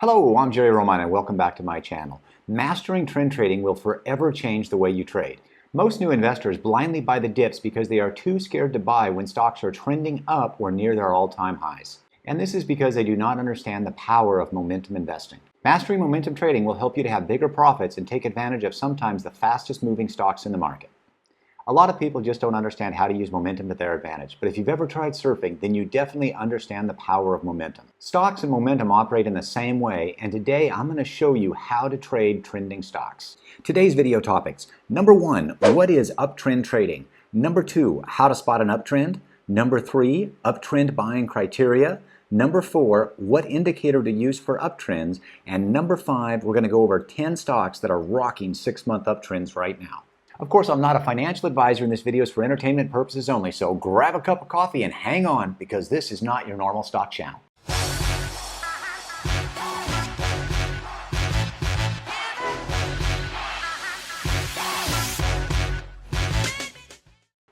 Hello, I'm Jerry Romine and welcome back to my channel. Mastering trend trading will forever change the way you trade. Most new investors blindly buy the dips because they are too scared to buy when stocks are trending up or near their all-time highs. And this is because they do not understand the power of momentum investing. Mastering momentum trading will help you to have bigger profits and take advantage of sometimes the fastest moving stocks in the market. A lot of people just don't understand how to use momentum to their advantage, but if you've ever tried surfing, then you definitely understand the power of momentum. Stocks and momentum operate in the same way, and today I'm going to show you how to trade trending stocks. Today's video topics: number 1, what is uptrend trading? Number 2, how to spot an uptrend. Number 3, uptrend buying criteria. Number 4, what indicator to use for uptrends. And number 5, we're going to go over 10 stocks that are rocking 6-month uptrends right now. Of course, I'm not a financial advisor, and this video is for entertainment purposes only, so grab a cup of coffee and hang on, because this is not your normal stock channel.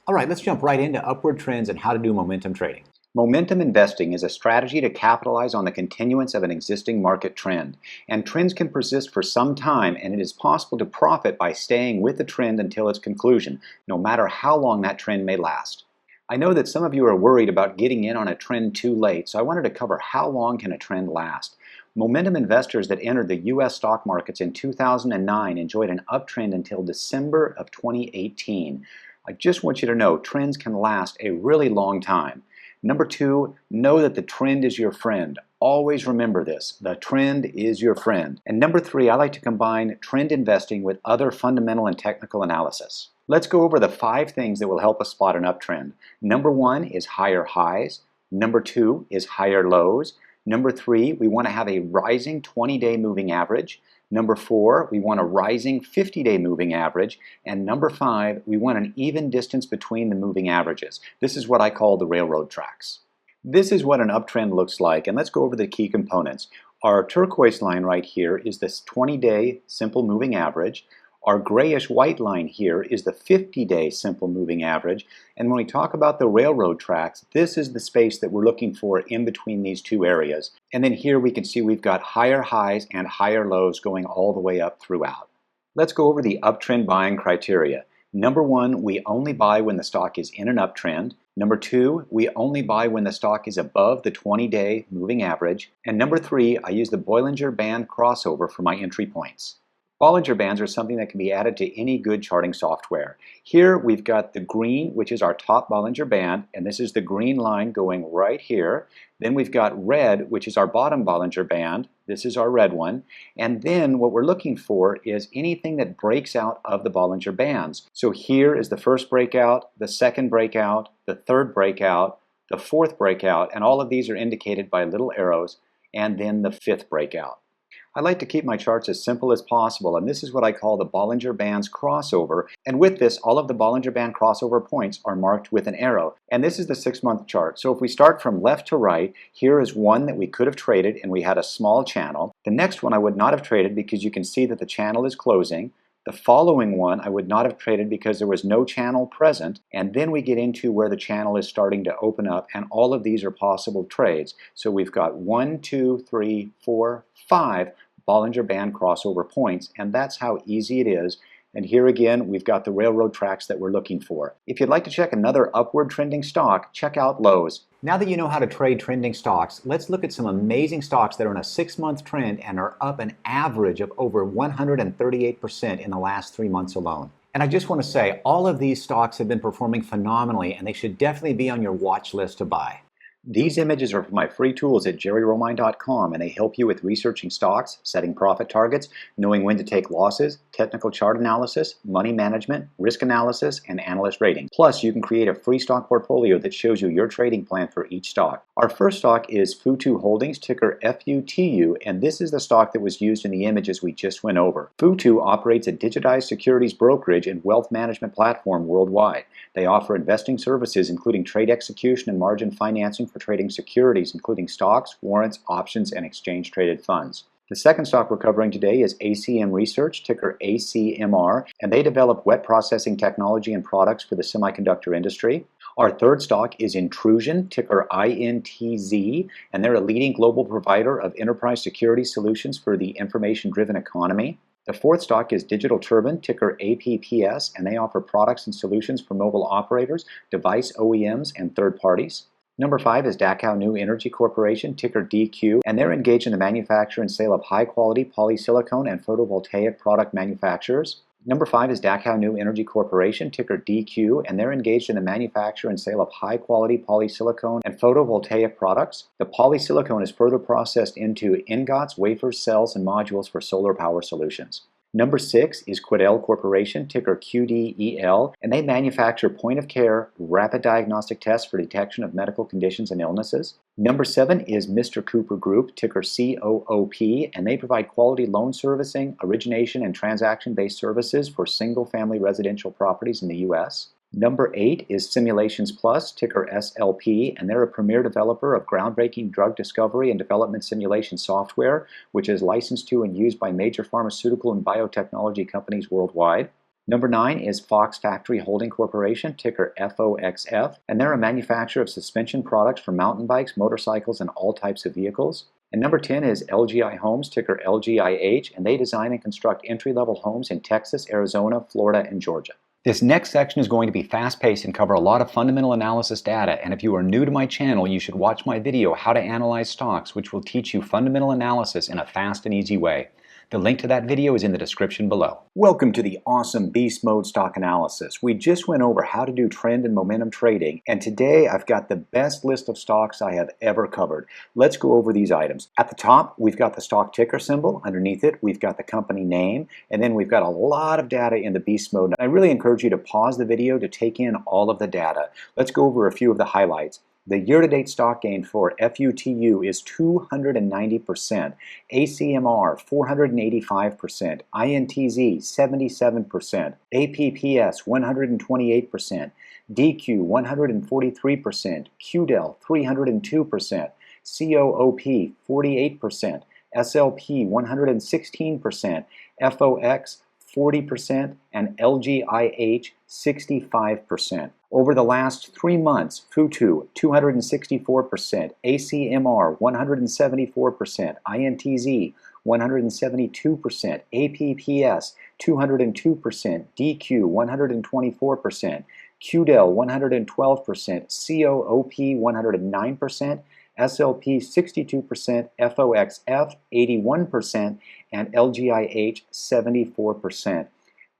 All right, let's jump right into upward trends and how to do momentum trading. Momentum investing is a strategy to capitalize on the continuance of an existing market trend. And trends can persist for some time, and it is possible to profit by staying with the trend until its conclusion, no matter how long that trend may last. I know that some of you are worried about getting in on a trend too late, so I wanted to cover how long can a trend last. Momentum investors that entered the U.S. stock markets in 2009 enjoyed an uptrend until December of 2018. I just want you to know trends can last a really long time. Number 2, know that the trend is your friend. Always remember this. The trend is your friend. And number 3, I like to combine trend investing with other fundamental and technical analysis. Let's go over the 5 things that will help us spot an uptrend. Number 1 is higher highs. Number 2 is higher lows. Number 3, we want to have a rising 20-day moving average. Number 4, we want a rising 50-day moving average. And number 5, we want an even distance between the moving averages. This is what I call the railroad tracks. This is what an uptrend looks like, and let's go over the key components. Our turquoise line right here is this 20-day simple moving average. Our grayish white line here is the 50-day simple moving average. And when we talk about the railroad tracks, this is the space that we're looking for in between these two areas. And then here we can see we've got higher highs and higher lows going all the way up throughout. Let's go over the uptrend buying criteria. Number 1, we only buy when the stock is in an uptrend. Number 2, we only buy when the stock is above the 20-day moving average. And number 3, I use the Bollinger Band crossover for my entry points. Bollinger Bands are something that can be added to any good charting software. Here we've got the green, which is our top Bollinger Band, and this is the green line going right here. Then we've got red, which is our bottom Bollinger Band. This is our red one. And then what we're looking for is anything that breaks out of the Bollinger Bands. So here is the first breakout, the second breakout, the third breakout, the fourth breakout, and all of these are indicated by little arrows, and then the fifth breakout. I like to keep my charts as simple as possible, and this is what I call the Bollinger Bands crossover. And with this, all of the Bollinger Band crossover points are marked with an arrow. And this is the 6-month chart. So if we start from left to right, here is one that we could have traded and we had a small channel. The next one I would not have traded because you can see that the channel is closing. The following one I would not have traded because there was no channel present. And then we get into where the channel is starting to open up, and all of these are possible trades. So we've got 1, 2, 3, 4, 5 Bollinger Band crossover points, and that's how easy it is. And here again, we've got the railroad tracks that we're looking for. If you'd like to check another upward trending stock, check out Lowe's. Now that you know how to trade trending stocks, let's look at some amazing stocks that are in a 6-month trend and are up an average of over 138% in the last 3 months alone. And I just want to say, all of these stocks have been performing phenomenally, and they should definitely be on your watch list to buy. These images are from my free tools at jerryromine.com, and they help you with researching stocks, setting profit targets, knowing when to take losses, technical chart analysis, money management, risk analysis, and analyst rating. Plus, you can create a free stock portfolio that shows you your trading plan for each stock. Our first stock is Futu Holdings, ticker FUTU, and this is the stock that was used in the images we just went over. Futu operates a digitized securities brokerage and wealth management platform worldwide. They offer investing services including trade execution and margin financing for trading securities, including stocks, warrants, options, and exchange-traded funds. The second stock we're covering today is ACM Research, ticker ACMR, and they develop wet processing technology and products for the semiconductor industry. Our third stock is Intrusion, ticker INTZ, and they're a leading global provider of enterprise security solutions for the information-driven economy. The fourth stock is Digital Turbine, ticker APPS, and they offer products and solutions for mobile operators, device OEMs, and third parties. Number 5 is Dachau New Energy Corporation, ticker DQ, and they're engaged in the manufacture and sale of high-quality polysilicon and photovoltaic product manufacturers. Number 5 is Dachau New Energy Corporation, ticker DQ, and they're engaged in the manufacture and sale of high-quality polysilicon and photovoltaic products. The polysilicon is further processed into ingots, wafers, cells, and modules for solar power solutions. Number 6 is Quidel Corporation, ticker QDEL, and they manufacture point-of-care rapid diagnostic tests for detection of medical conditions and illnesses. Number 7 is Mr. Cooper Group, ticker COOP, and they provide quality loan servicing, origination, and transaction-based services for single-family residential properties in the U.S. Number 8 is Simulations Plus, ticker SLP, and they're a premier developer of groundbreaking drug discovery and development simulation software, which is licensed to and used by major pharmaceutical and biotechnology companies worldwide. Number 9 is Fox Factory Holding Corporation, ticker FOXF, and they're a manufacturer of suspension products for mountain bikes, motorcycles, and all types of vehicles. And number 10 is LGI Homes, ticker LGIH, and they design and construct entry-level homes in Texas, Arizona, Florida, and Georgia. This next section is going to be fast-paced and cover a lot of fundamental analysis data, and if you are new to my channel, you should watch my video, How to Analyze Stocks, which will teach you fundamental analysis in a fast and easy way. The link to that video is in the description below. Welcome to the awesome Beast Mode Stock Analysis. We just went over how to do trend and momentum trading, and today I've got the best list of stocks I have ever covered. Let's go over these items. At the top, we've got the stock ticker symbol. Underneath it, we've got the company name, and then we've got a lot of data in the Beast Mode. I really encourage you to pause the video to take in all of the data. Let's go over a few of the highlights. The year-to-date stock gain for FUTU is 290%, ACMR 485%, INTZ 77%, APPS 128%, DQ 143%, QDEL 302%, COOP 48%, SLP 116%, FOX 40%, and LGIH 65%. Over the last 3 months, FUTU 264%, ACMR 174%, INTZ 172%, APPS 202%, DQ 124%, QDEL 112%, COOP 109%, SLP 62%, FOXF 81%, and LGIH 74%.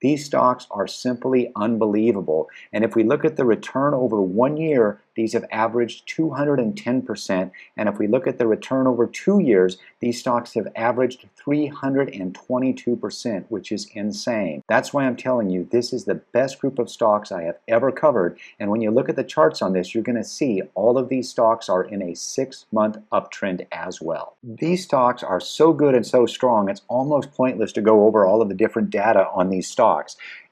These stocks are simply unbelievable, and if we look at the return over 1 year, these have averaged 210%, and if we look at the return over 2 years, these stocks have averaged 322%, which is insane. That's why I'm telling you this is the best group of stocks I have ever covered, and when you look at the charts on this, you're going to see all of these stocks are in a 6-month uptrend as well. These stocks are so good and so strong, it's almost pointless to go over all of the different data on these stocks.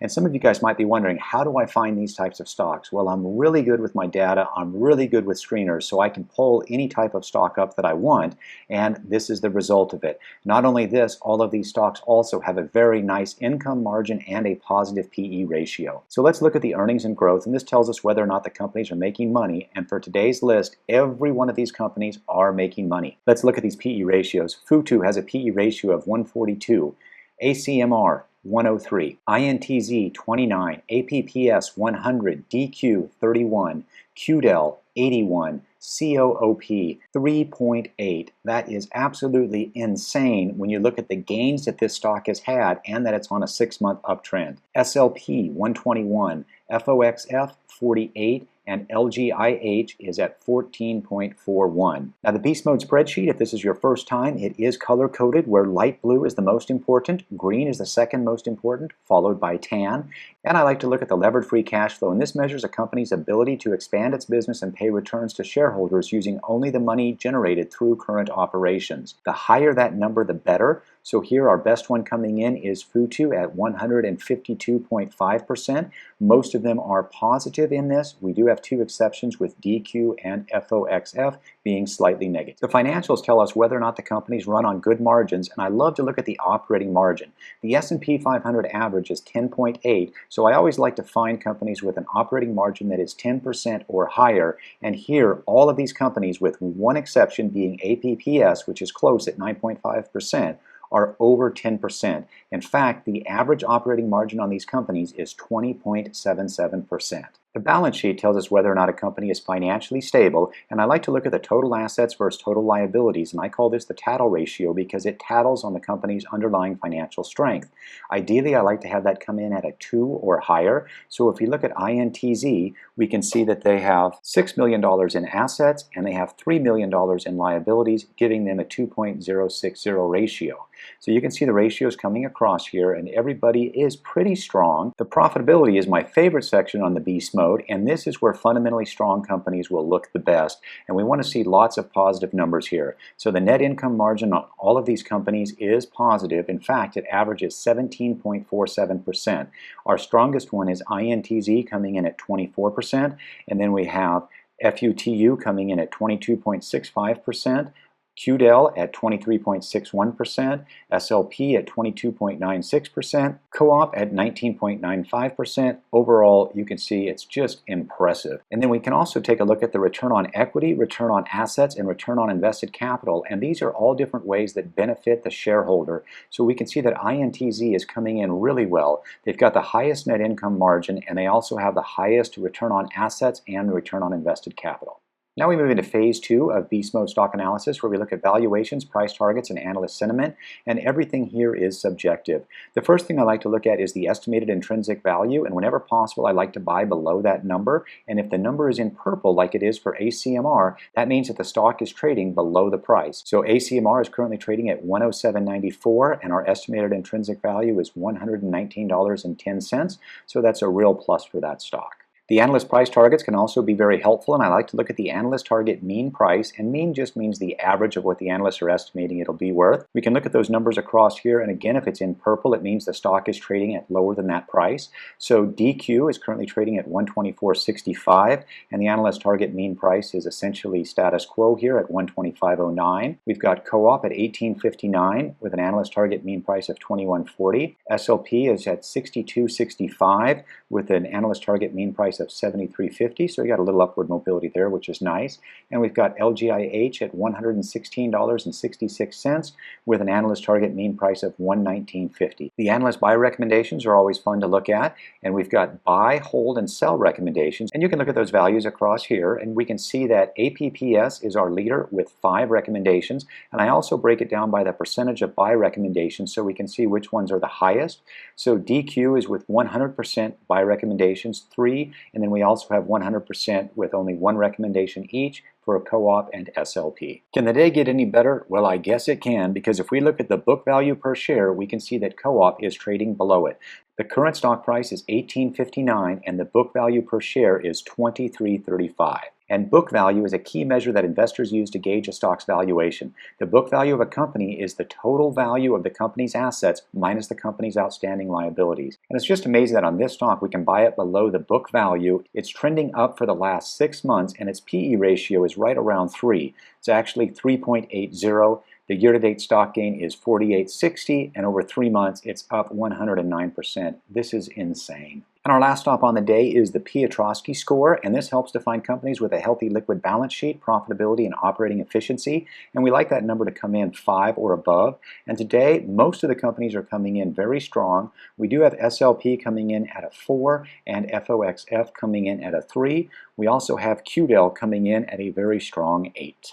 And some of you guys might be wondering, how do I find these types of stocks? Well, I'm really good with my data. I'm really good with screeners, so I can pull any type of stock up that I want, and this is the result of it. Not only this, all of these stocks also have a very nice income margin and a positive PE ratio. So let's look at the earnings and growth, and this tells us whether or not the companies are making money, and for today's list, every one of these companies are making money. Let's look at these PE ratios. FUTU has a PE ratio of 142, ACMR 103, INTZ 29, APPS 100, DQ 31, QDEL 81, COOP 3.8. That is absolutely insane when you look at the gains that this stock has had and that it's on a 6-month uptrend. SLP 121, FOXF 48, and LGIH is at 14.41. Now the Beast Mode spreadsheet, if this is your first time, it is color-coded where light blue is the most important, green is the second most important, followed by tan. And I like to look at the levered free cash flow, and this measures a company's ability to expand its business and pay returns to shareholders using only the money generated through current operations. The higher that number, the better. So here our best one coming in is Futu at 152.5%. Most of them are positive in this. We do have two exceptions with DQ and FOXF being slightly negative. The financials tell us whether or not the companies run on good margins, and I love to look at the operating margin. The S&P 500 average is 10.8, so I always like to find companies with an operating margin that is 10% or higher, and here all of these companies, with one exception being APPS, which is close at 9.5%, are over 10%. In fact, the average operating margin on these companies is 20.77%. The balance sheet tells us whether or not a company is financially stable, and I like to look at the total assets versus total liabilities, and I call this the tattle ratio because it tattles on the company's underlying financial strength. Ideally, I like to have that come in at a 2 or higher, so if we look at INTZ, we can see that they have $6 million in assets and they have $3 million in liabilities, giving them a 2.060 ratio. So you can see the ratios coming across here, and everybody is pretty strong. The profitability is my favorite section on the beast mode, and this is where fundamentally strong companies will look the best, and we want to see lots of positive numbers here. So the net income margin on all of these companies is positive. In fact, it averages 17.47%. Our strongest one is INTZ coming in at 24%, and then we have FUTU coming in at 22.65%, QDEL at 23.61%, SLP at 22.96%, Co-op at 19.95%. Overall, you can see it's just impressive. And then we can also take a look at the return on equity, return on assets, and return on invested capital. And these are all different ways that benefit the shareholder. So we can see that INTZ is coming in really well. They've got the highest net income margin, and they also have the highest return on assets and return on invested capital. Now we move into phase 2 of beast mode stock analysis, where we look at valuations, price targets, and analyst sentiment, and everything here is subjective. The first thing I like to look at is the estimated intrinsic value, and whenever possible I like to buy below that number, and if the number is in purple like it is for ACMR, that means that the stock is trading below the price. So ACMR is currently trading at $107.94, and our estimated intrinsic value is $119.10, so that's a real plus for that stock. The analyst price targets can also be very helpful, and I like to look at the analyst target mean price, and mean just means the average of what the analysts are estimating it'll be worth. We can look at those numbers across here, and again, if it's in purple, it means the stock is trading at lower than that price. So DQ is currently trading at 124.65, and the analyst target mean price is essentially status quo here at 125.09. We've got Co-op at 18.59 with an analyst target mean price of 21.40. SLP is at 62.65 with an analyst target mean price of 73.50, so you got a little upward mobility there, which is nice. And we've got LGIH at $116.66 with an analyst target mean price of $119.50. The analyst buy recommendations are always fun to look at, and we've got buy, hold, and sell recommendations, and you can look at those values across here, and we can see that APPS is our leader with 5 recommendations, and I also break it down by the percentage of buy recommendations so we can see which ones are the highest. So DQ is with 100% buy recommendations, 3, and then we also have 100% with only 1 recommendation each for a Co-op and SLP. Can the day get any better? Well, I guess it can, because if we look at the book value per share, we can see that Co-op is trading below it. The current stock price is $18.59, and the book value per share is $23.35. And book value is a key measure that investors use to gauge a stock's valuation. The book value of a company is the total value of the company's assets minus the company's outstanding liabilities. And it's just amazing that on this stock we can buy it below the book value. It's trending up for the last 6 months, and its PE ratio is right around 3. It's actually 3.80. The year-to-date stock gain is 48.60, and over 3 months it's up 109%. This is insane. And our last stop on the day is the Piotrowski score, and this helps define companies with a healthy liquid balance sheet, profitability, and operating efficiency. And we like that number to come in 5 or above. And today, most of the companies are coming in very strong. We do have SLP coming in at a 4 and FOXF coming in at a 3. We also have QDEL coming in at a very strong 8.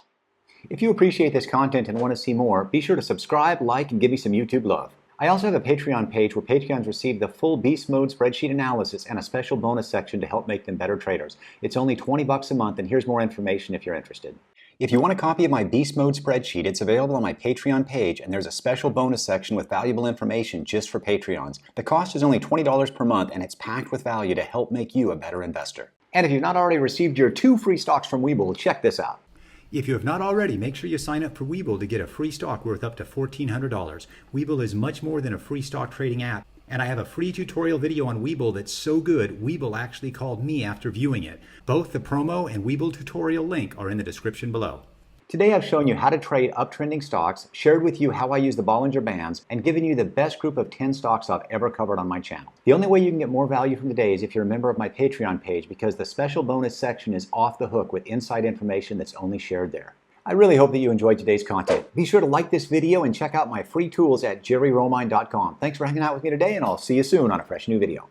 If you appreciate this content and want to see more, be sure to subscribe, like, and give me some YouTube love. I also have a Patreon page where Patreons receive the full beast mode spreadsheet analysis and a special bonus section to help make them better traders. It's only $20 a month, and here's more information if you're interested. If you want a copy of my beast mode spreadsheet, it's available on my Patreon page, and there's a special bonus section with valuable information just for Patreons. The cost is only $20 per month, and it's packed with value to help make you a better investor. And if you've not already received your 2 free stocks from Webull, check this out. If you have not already, make sure you sign up for Webull to get a free stock worth up to $1,400. Webull is much more than a free stock trading app, and I have a free tutorial video on Webull that's so good, Webull actually called me after viewing it. Both the promo and Webull tutorial link are in the description below. Today I've shown you how to trade uptrending stocks, shared with you how I use the Bollinger Bands, and given you the best group of 10 stocks I've ever covered on my channel. The only way you can get more value from today is if you're a member of my Patreon page, because the special bonus section is off the hook with inside information that's only shared there. I really hope that you enjoyed today's content. Be sure to like this video and check out my free tools at jerryromine.com. Thanks for hanging out with me today, and I'll see you soon on a fresh new video.